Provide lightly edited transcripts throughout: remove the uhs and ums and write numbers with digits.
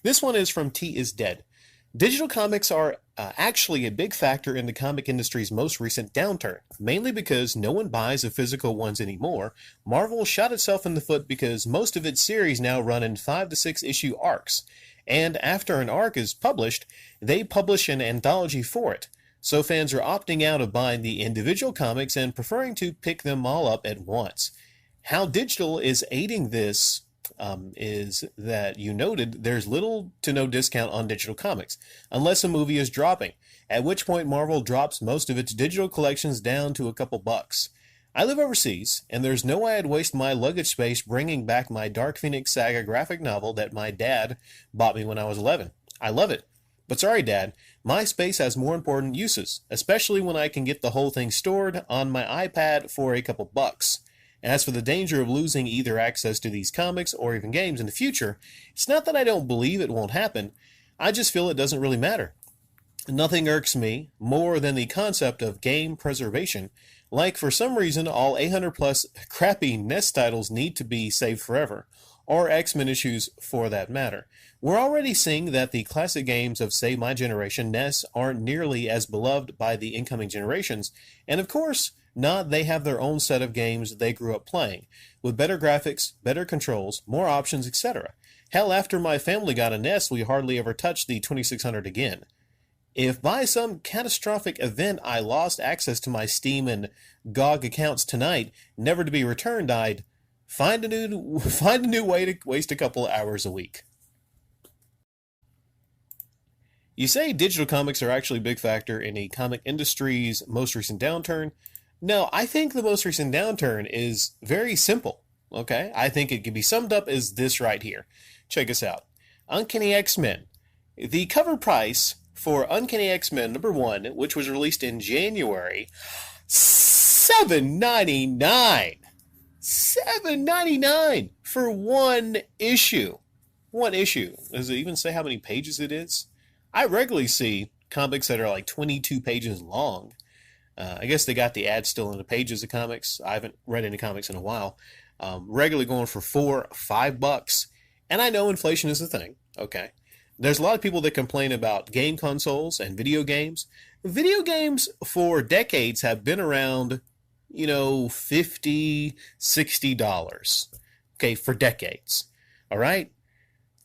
This one is from T is Dead. Digital comics are actually a big factor in the comic industry's most recent downturn, mainly because no one buys the physical ones anymore. Marvel shot itself in the foot because most of its series now run in 5 to 6 issue arcs, and after an arc is published, they publish an anthology for it. So fans are opting out of buying the individual comics and preferring to pick them all up at once. How digital is aiding this is that you noted there's little to no discount on digital comics, unless a movie is dropping, at which point Marvel drops most of its digital collections down to a couple bucks. I live overseas, and there's no way I'd waste my luggage space bringing back my Dark Phoenix Saga graphic novel that my dad bought me when I was 11. I love it. But sorry, Dad, my space has more important uses, especially when I can get the whole thing stored on my iPad for a couple bucks. As for the danger of losing either access to these comics or even games in the future, it's not that I don't believe it won't happen, I just feel it doesn't really matter. Nothing irks me more than the concept of game preservation. Like, for some reason, all 800 plus crappy NES titles need to be saved forever, or X-Men issues for that matter. We're already seeing that the classic games of, say, my generation, NES, aren't nearly as beloved by the incoming generations, and of course, they have their own set of games they grew up playing, with better graphics, better controls, more options, etc. Hell, after my family got a NES, we hardly ever touched the 2600 again. If by some catastrophic event I lost access to my Steam and GOG accounts tonight, never to be returned, I'd find a new way to waste a couple of hours a week. You say digital comics are actually a big factor in the comic industry's most recent downturn. No, I think the most recent downturn is very simple, okay? I think it can be summed up as this right here. Check us out. Uncanny X-Men. The cover price for Uncanny X-Men #1, which was released in January, $7.99. $7.99 for one issue. One issue. Does it even say how many pages it is? I regularly see comics that are like 22 pages long. I guess they got the ad still in the pages of comics. I haven't read any comics in a while. Regularly going for $4, $5. And I know inflation is a thing. Okay. There's a lot of people that complain about game consoles and video games. Video games for decades have been around, $50, $60. Okay, for decades. All right?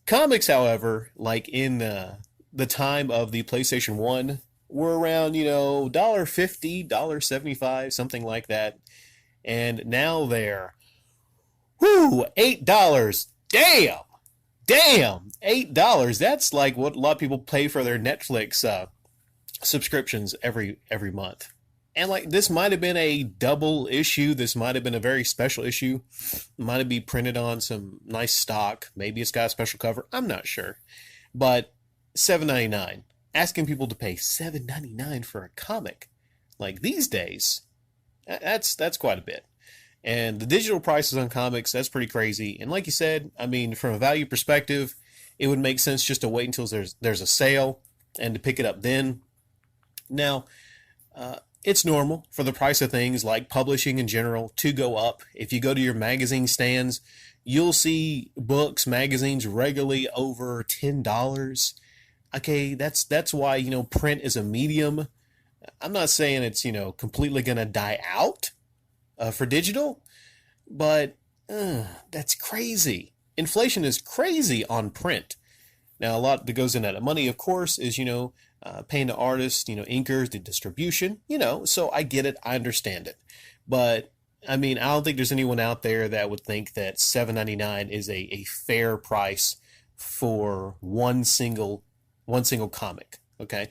Comics, however, like in the time of the PlayStation 1, were around, $1.50, $1.75, something like that. And now they're, $8. Damn, $8. That's like what a lot of people pay for their Netflix subscriptions every month. And like, this might have been a double issue. This might have been a very special issue. Might have been printed on some nice stock. Maybe it's got a special cover. I'm not sure. But $7.99. Asking people to pay $7.99 for a comic, like these days, that's quite a bit. And the digital prices on comics, that's pretty crazy. And like you said, I mean, from a value perspective, it would make sense just to wait until there's a sale and to pick it up then. Now, it's normal for the price of things like publishing in general to go up. If you go to your magazine stands, you'll see books, magazines regularly over $10. Okay, that's why, print is a medium. I'm not saying it's, completely going to die out for digital, but that's crazy. Inflation is crazy on print. Now, a lot that goes in that money, of course, is, paying the artists, inkers, the distribution, so I get it. I understand it. But, I mean, I don't think there's anyone out there that would think that $7.99 is a fair price for one single comic. Okay.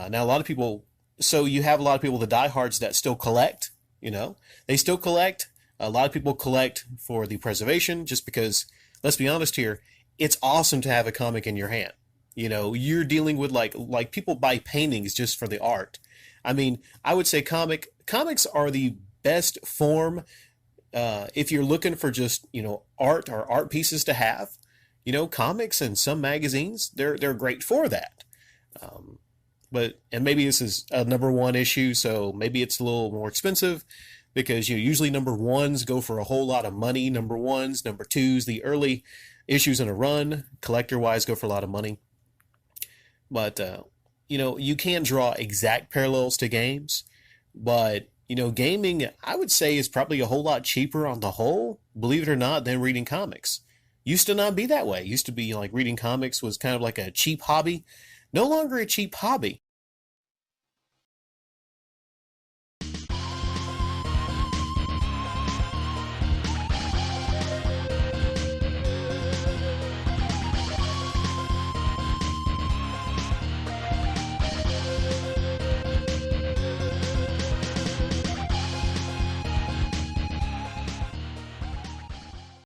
Now a lot of people, so you have a lot of people, the diehards that still collect, they still collect. A lot of people collect for the preservation, just because, let's be honest here, it's awesome to have a comic in your hand. You're dealing with like people buy paintings just for the art. I mean, I would say comics are the best form, if you're looking for just, art or art pieces to have. Comics and some magazines, they're great for that. And maybe this is a #1 issue, so maybe it's a little more expensive. because usually number ones go for a whole lot of money. Number ones, number twos, the early issues in a run, collector wise, go for a lot of money. But you can draw exact parallels to games, but gaming, I would say, is probably a whole lot cheaper on the whole, believe it or not, than reading comics. Used to not be that way. Used to be like reading comics was kind of like a cheap hobby. No longer a cheap hobby.